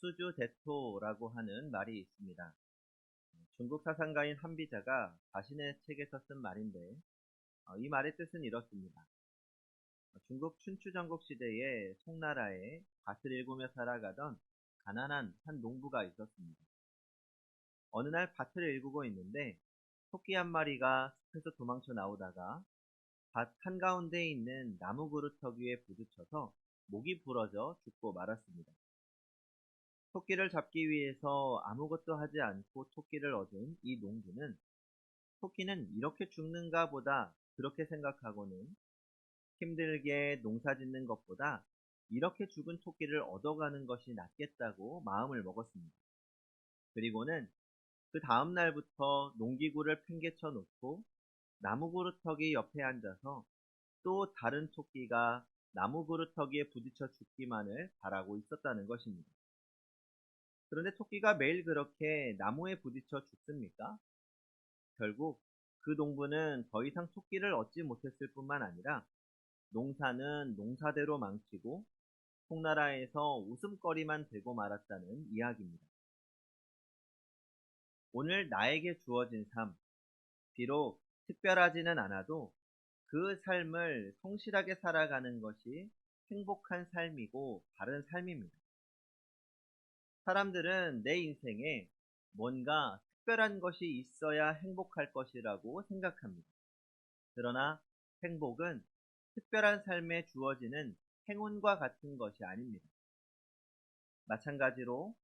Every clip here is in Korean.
수주대토라고 하는 말이 있습니다. 중국 사상가인 한비자가 자신의 책에서 쓴 말인데 이 말의 뜻은 이렇습니다. 중국 춘추전국 시대에 송나라에 밭을 일구며 살아가던 가난한 한 농부가 있었습니다. 어느 날 밭을 일구고 있는데 토끼 한 마리가 숲에서 도망쳐 나오다가 밭 한가운데에 있는 나무 그루터기 위에 부딪혀서 목이 부러져 죽고 말았습니다. 토끼를 잡기 위해서 아무것도 하지 않고 토끼를 얻은 이 농부는 토끼는 이렇게 죽는가 보다 그렇게 생각하고는 힘들게 농사 짓는 것보다 이렇게 죽은 토끼를 얻어가는 것이 낫겠다고 마음을 먹었습니다. 그리고는 그 다음 날부터 농기구를 팽개쳐 놓고 나무 그루터기 옆에 앉아서 또 다른 토끼가 나무 그루터기에 부딪혀 죽기만을 바라고 있었다는 것입니다. 그런데 토끼가 매일 그렇게 나무에 부딪혀 죽습니까? 결국 그 농부는 더 이상 토끼를 얻지 못했을 뿐만 아니라 농사는 농사대로 망치고 송나라에서 웃음거리만 되고 말았다는 이야기입니다. 오늘 나에게 주어진 삶, 비록 특별하지는 않아도 그 삶을 성실하게 살아가는 것이 행복한 삶이고 바른 삶입니다. 사람들은 내 인생에 뭔가 특별한 것이 있어야 행복할 것이라고 생각합니다. 그러나 행복은 특별한 삶에 주어지는 행운과 같은 것이 아닙니다. 마찬가지로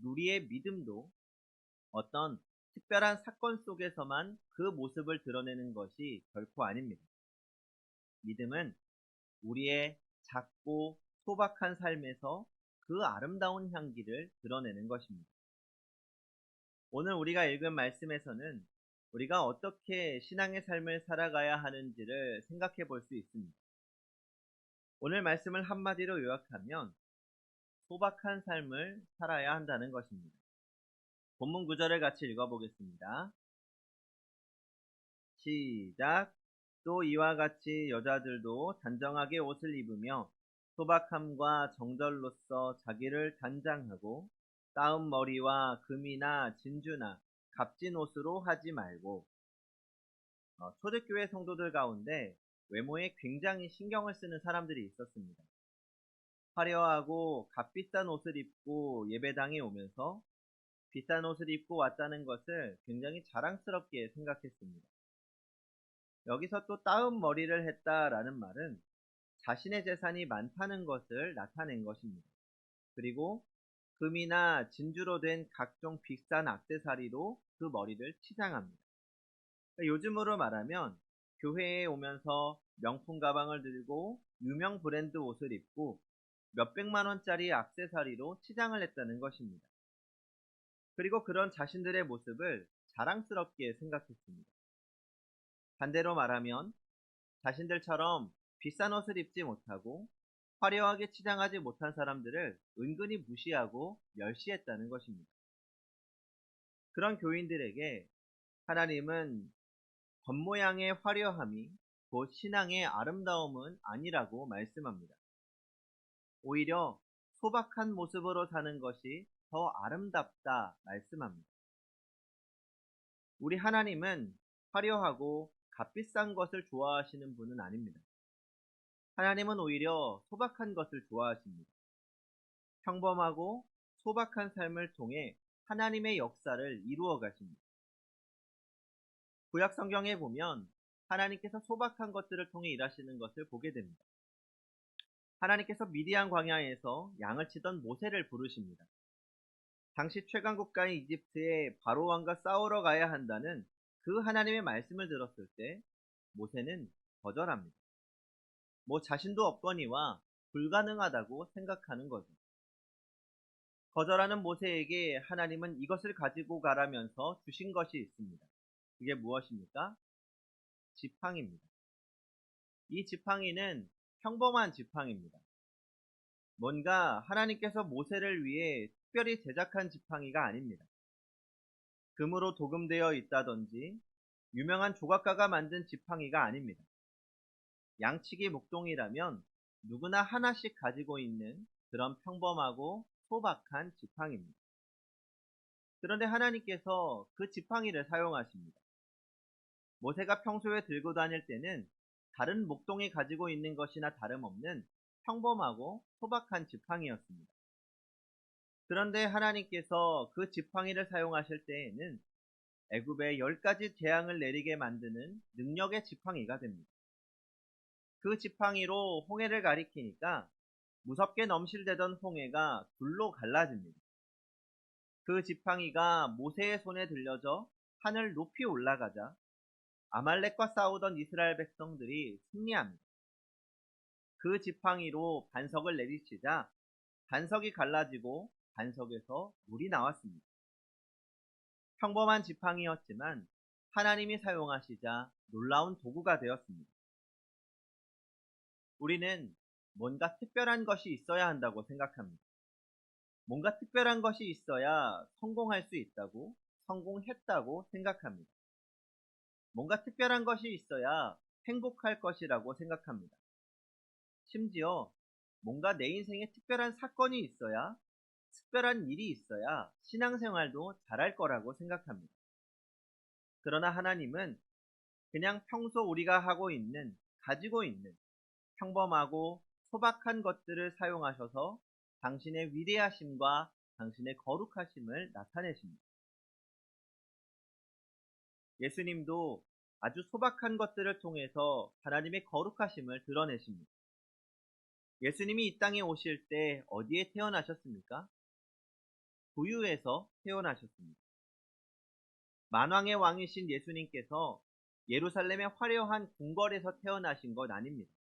우리의 믿음도 어떤 특별한 사건 속에서만 그 모습을 드러내는 것이 결코 아닙니다. 믿음은 우리의 작고 소박한 삶에서 그 아름다운 향기를 드러내는 것입니다. 오늘 우리가 읽은 말씀에서는 우리가 어떻게 신앙의 삶을 살아가야 하는지를 생각해 볼 수 있습니다. 오늘 말씀을 한마디로 요약하면 소박한 삶을 살아야 한다는 것입니다. 본문 구절을 같이 읽어보겠습니다. 시작. 또 이와 같이 여자들도 단정하게 옷을 입으며 소박함과 정절로서 자기를 단장하고 따은 머리와 금이나 진주나 값진 옷으로 하지 말고 초대교회 성도들 가운데 외모에 굉장히 신경을 쓰는 사람들이 있었습니다. 화려하고 값비싼 옷을 입고 예배당에 오면서 비싼 옷을 입고 왔다는 것을 굉장히 자랑스럽게 생각했습니다. 여기서 또 따은 머리를 했다라는 말은 자신의 재산이 많다는 것을 나타낸 것입니다. 그리고 금이나 진주로 된 각종 비싼 액세서리로 그 머리를 치장합니다. 요즘으로 말하면 교회에 오면서 명품 가방을 들고 유명 브랜드 옷을 입고 몇백만 원짜리 액세서리로 치장을 했다는 것입니다. 그리고 그런 자신들의 모습을 자랑스럽게 생각했습니다. 반대로 말하면 자신들처럼 비싼 옷을 입지 못하고 화려하게 치장하지 못한 사람들을 은근히 무시하고 멸시했다는 것입니다. 그런 교인들에게 하나님은 겉모양의 화려함이 곧 신앙의 아름다움은 아니라고 말씀합니다. 오히려 소박한 모습으로 사는 것이 더 아름답다 말씀합니다. 우리 하나님은 화려하고 값비싼 것을 좋아하시는 분은 아닙니다. 하나님은 오히려 소박한 것을 좋아하십니다. 평범하고 소박한 삶을 통해 하나님의 역사를 이루어 가십니다. 구약 성경에 보면 하나님께서 소박한 것들을 통해 일하시는 것을 보게 됩니다. 하나님께서 미디안 광야에서 양을 치던 모세를 부르십니다. 당시 최강 국가인 이집트의 바로 왕과 싸우러 가야 한다는 그 하나님의 말씀을 들었을 때 모세는 거절합니다. 자신도 없거니와 불가능하다고 생각하는 거죠. 거절하는 모세에게 하나님은 이것을 가지고 가라면서 주신 것이 있습니다. 그게 무엇입니까? 지팡이입니다. 이 지팡이는 평범한 지팡이입니다. 뭔가 하나님께서 모세를 위해 특별히 제작한 지팡이가 아닙니다. 금으로 도금되어 있다든지 유명한 조각가가 만든 지팡이가 아닙니다. 양치기 목동이라면 누구나 하나씩 가지고 있는 그런 평범하고 소박한 지팡이입니다. 그런데 하나님께서 그 지팡이를 사용하십니다. 모세가 평소에 들고 다닐 때는 다른 목동이 가지고 있는 것이나 다름없는 평범하고 소박한 지팡이였습니다. 그런데 하나님께서 그 지팡이를 사용하실 때에는 애굽에 10가지 재앙을 내리게 만드는 능력의 지팡이가 됩니다. 그 지팡이로 홍해를 가리키니까 무섭게 넘실대던 홍해가 둘로 갈라집니다. 그 지팡이가 모세의 손에 들려져 하늘 높이 올라가자 아말렉과 싸우던 이스라엘 백성들이 승리합니다. 그 지팡이로 반석을 내리치자 반석이 갈라지고 반석에서 물이 나왔습니다. 평범한 지팡이였지만 하나님이 사용하시자 놀라운 도구가 되었습니다. 우리는 뭔가 특별한 것이 있어야 한다고 생각합니다. 뭔가 특별한 것이 있어야 성공할 수 있다고, 성공했다고 생각합니다. 뭔가 특별한 것이 있어야 행복할 것이라고 생각합니다. 심지어 뭔가 내 인생에 특별한 사건이 있어야, 특별한 일이 있어야 신앙생활도 잘할 거라고 생각합니다. 그러나 하나님은 그냥 평소 우리가 하고 있는, 가지고 있는 평범하고 소박한 것들을 사용하셔서 당신의 위대하심과 당신의 거룩하심을 나타내십니다. 예수님도 아주 소박한 것들을 통해서 하나님의 거룩하심을 드러내십니다. 예수님이 이 땅에 오실 때 어디에 태어나셨습니까? 부유에서 태어나셨습니다. 만왕의 왕이신 예수님께서 예루살렘의 화려한 궁궐에서 태어나신 것 아닙니다.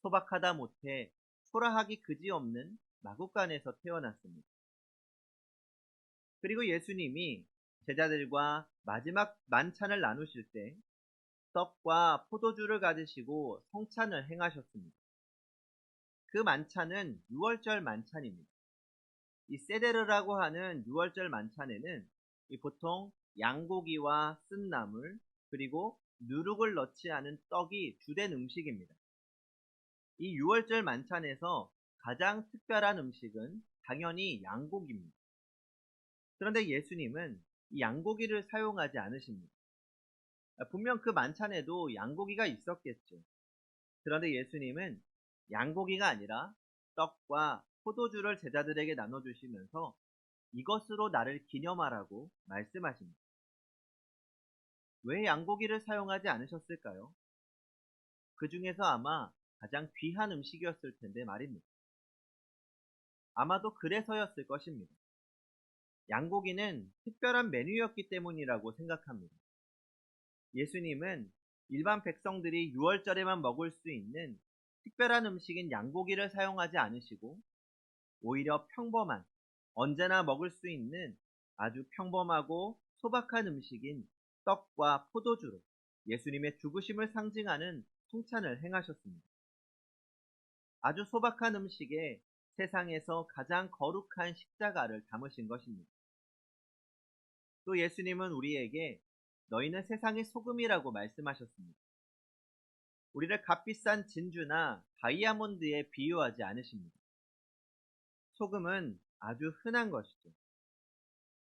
소박하다 못해 초라하기 그지없는 마구간에서 태어났습니다. 그리고 예수님이 제자들과 마지막 만찬을 나누실 때 떡과 포도주를 가지시고 성찬을 행하셨습니다. 그 만찬은 6월절 만찬입니다. 이 세데르라고 하는 6월절 만찬에는 보통 양고기와 쓴 나물 그리고 누룩을 넣지 않은 떡이 주된 음식입니다. 이 6월절 만찬에서 가장 특별한 음식은 당연히 양고기입니다. 그런데 예수님은 이 양고기를 사용하지 않으십니다. 분명 그 만찬에도 양고기가 있었겠죠. 그런데 예수님은 양고기가 아니라 떡과 포도주를 제자들에게 나눠주시면서 이것으로 나를 기념하라고 말씀하십니다. 왜 양고기를 사용하지 않으셨을까요? 그 중에서 아마 가장 귀한 음식이었을 텐데 말입니다. 아마도 그래서였을 것입니다. 양고기는 특별한 메뉴였기 때문이라고 생각합니다. 예수님은 일반 백성들이 6월절에만 먹을 수 있는 특별한 음식인 양고기를 사용하지 않으시고 오히려 평범한, 언제나 먹을 수 있는 아주 평범하고 소박한 음식인 떡과 포도주로 예수님의 죽으심을 상징하는 성찬을 행하셨습니다. 아주 소박한 음식에 세상에서 가장 거룩한 십자가를 담으신 것입니다. 또 예수님은 우리에게 너희는 세상의 소금이라고 말씀하셨습니다. 우리를 값비싼 진주나 다이아몬드에 비유하지 않으십니다. 소금은 아주 흔한 것이죠.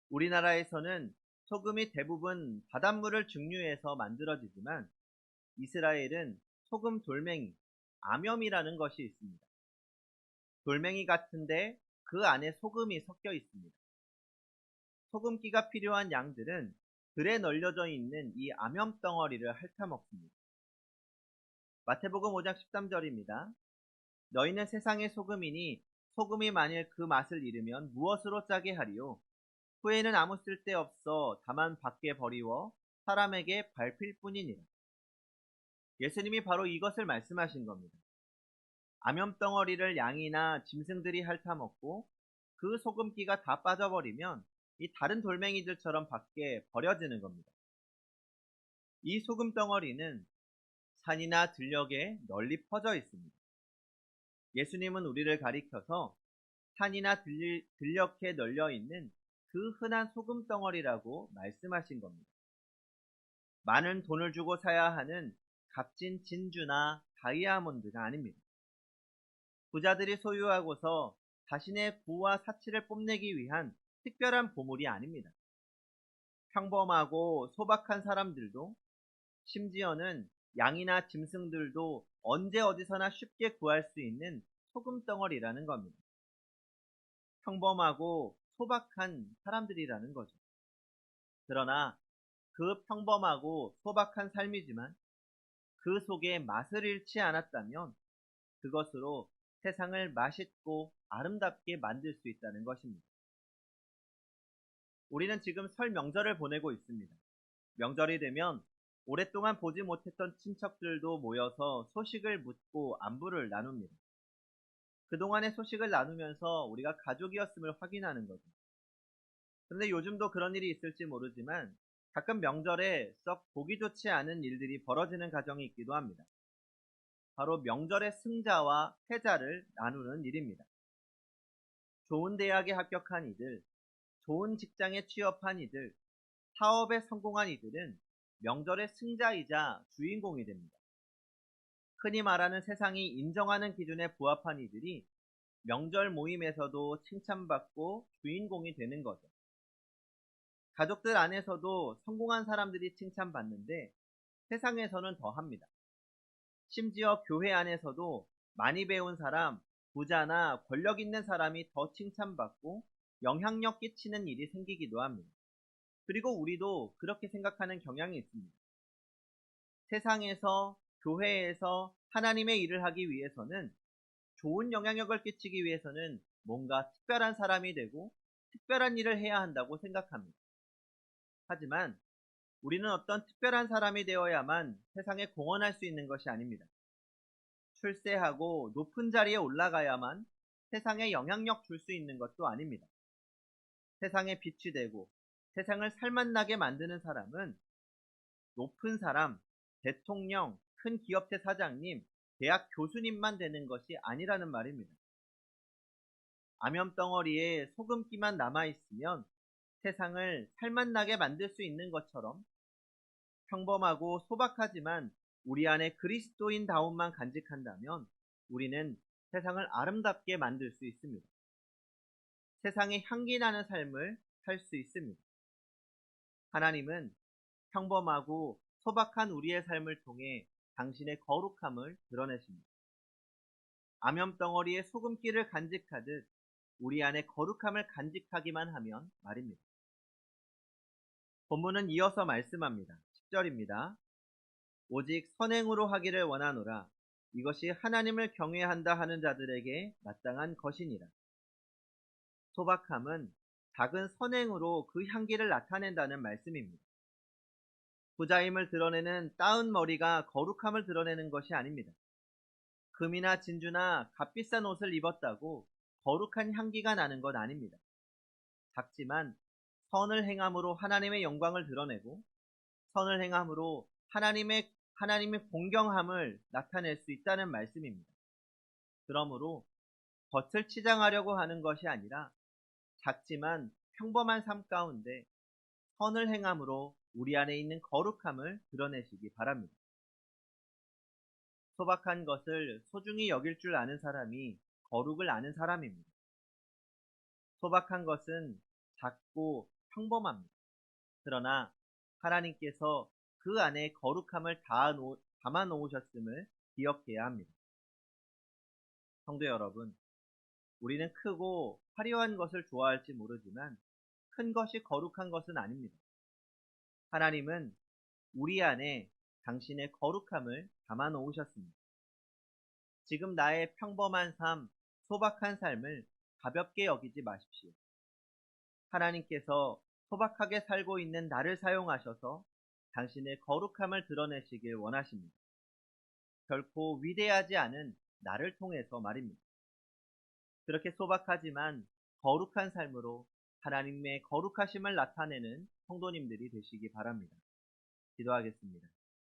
우리나라에서는 소금이 대부분 바닷물을 증류해서 만들어지지만 이스라엘은 소금 돌멩이, 암염이라는 것이 있습니다. 돌멩이 같은데 그 안에 소금이 섞여 있습니다. 소금기가 필요한 양들은 들에 널려져 있는 이 암염 덩어리를 핥아먹습니다. 마태복음 5장 13절입니다. 너희는 세상의 소금이니 소금이 만일 그 맛을 잃으면 무엇으로 짜게 하리요? 후에는 아무 쓸데없어 다만 밖에 버리워 사람에게 밟힐 뿐이니라. 예수님이 바로 이것을 말씀하신 겁니다. 암염덩어리를 양이나 짐승들이 핥아먹고 그 소금기가 다 빠져버리면 이 다른 돌멩이들처럼 밖에 버려지는 겁니다. 이 소금덩어리는 산이나 들녘에 널리 퍼져 있습니다. 예수님은 우리를 가리켜서 산이나 들녘에 널려있는 그 흔한 소금덩어리라고 말씀하신 겁니다. 많은 돈을 주고 사야 하는 값진 진주나 다이아몬드가 아닙니다. 부자들이 소유하고서 자신의 부와 사치를 뽐내기 위한 특별한 보물이 아닙니다. 평범하고 소박한 사람들도, 심지어는 양이나 짐승들도 언제 어디서나 쉽게 구할 수 있는 소금덩어리라는 겁니다. 평범하고 소박한 사람들이라는 거죠. 그러나 그 평범하고 소박한 삶이지만 그 속에 맛을 잃지 않았다면 그것으로 세상을 맛있고 아름답게 만들 수 있다는 것입니다. 우리는 지금 설 명절을 보내고 있습니다. 명절이 되면 오랫동안 보지 못했던 친척들도 모여서 소식을 묻고 안부를 나눕니다. 그동안의 소식을 나누면서 우리가 가족이었음을 확인하는 거죠. 그런데 요즘도 그런 일이 있을지 모르지만 가끔 명절에 썩 보기 좋지 않은 일들이 벌어지는 가정이 있기도 합니다. 바로 명절의 승자와 패자를 나누는 일입니다. 좋은 대학에 합격한 이들, 좋은 직장에 취업한 이들, 사업에 성공한 이들은 명절의 승자이자 주인공이 됩니다. 흔히 말하는 세상이 인정하는 기준에 부합한 이들이 명절 모임에서도 칭찬받고 주인공이 되는 거죠. 가족들 안에서도 성공한 사람들이 칭찬받는데 세상에서는 더 합니다. 심지어 교회 안에서도 많이 배운 사람, 부자나 권력 있는 사람이 더 칭찬받고 영향력 끼치는 일이 생기기도 합니다. 그리고 우리도 그렇게 생각하는 경향이 있습니다. 세상에서, 교회에서 하나님의 일을 하기 위해서는, 좋은 영향력을 끼치기 위해서는 뭔가 특별한 사람이 되고 특별한 일을 해야 한다고 생각합니다. 하지만 우리는 어떤 특별한 사람이 되어야만 세상에 공헌할 수 있는 것이 아닙니다. 출세하고 높은 자리에 올라가야만 세상에 영향력 줄 수 있는 것도 아닙니다. 세상에 빛이 되고 세상을 살맛나게 만드는 사람은 높은 사람, 대통령, 큰 기업체 사장님, 대학 교수님만 되는 것이 아니라는 말입니다. 암염덩어리에 소금기만 남아있으면 세상을 살맛나게 만들 수 있는 것처럼 평범하고 소박하지만 우리 안에 그리스도인다움만 간직한다면 우리는 세상을 아름답게 만들 수 있습니다. 세상에 향기 나는 삶을 살 수 있습니다. 하나님은 평범하고 소박한 우리의 삶을 통해 당신의 거룩함을 드러내십니다. 암염덩어리에 소금기를 간직하듯 우리 안에 거룩함을 간직하기만 하면 말입니다. 본문은 이어서 말씀합니다. 10절입니다. 오직 선행으로 하기를 원하노라. 이것이 하나님을 경외한다 하는 자들에게 마땅한 것이니라. 소박함은 작은 선행으로 그 향기를 나타낸다는 말씀입니다. 부자임을 드러내는 따은 머리가 거룩함을 드러내는 것이 아닙니다. 금이나 진주나 값비싼 옷을 입었다고 거룩한 향기가 나는 것 아닙니다. 작지만 선을 행함으로 하나님의 영광을 드러내고 선을 행함으로 하나님의 공경함을 나타낼 수 있다는 말씀입니다. 그러므로 겉을 치장하려고 하는 것이 아니라 작지만 평범한 삶 가운데 선을 행함으로 우리 안에 있는 거룩함을 드러내시기 바랍니다. 소박한 것을 소중히 여길 줄 아는 사람이 거룩을 아는 사람입니다. 소박한 것은 작고 평범합니다. 그러나 하나님께서 그 안에 거룩함을 담아 놓으셨음을 기억해야 합니다. 성도 여러분, 우리는 크고 화려한 것을 좋아할지 모르지만 큰 것이 거룩한 것은 아닙니다. 하나님은 우리 안에 당신의 거룩함을 담아 놓으셨습니다. 지금 나의 평범한 삶, 소박한 삶을 가볍게 여기지 마십시오. 하나님께서 소박하게 살고 있는 나를 사용하셔서 당신의 거룩함을 드러내시길 원하십니다. 결코 위대하지 않은 나를 통해서 말입니다. 그렇게 소박하지만 거룩한 삶으로 하나님의 거룩하심을 나타내는 성도님들이 되시기 바랍니다. 기도하겠습니다.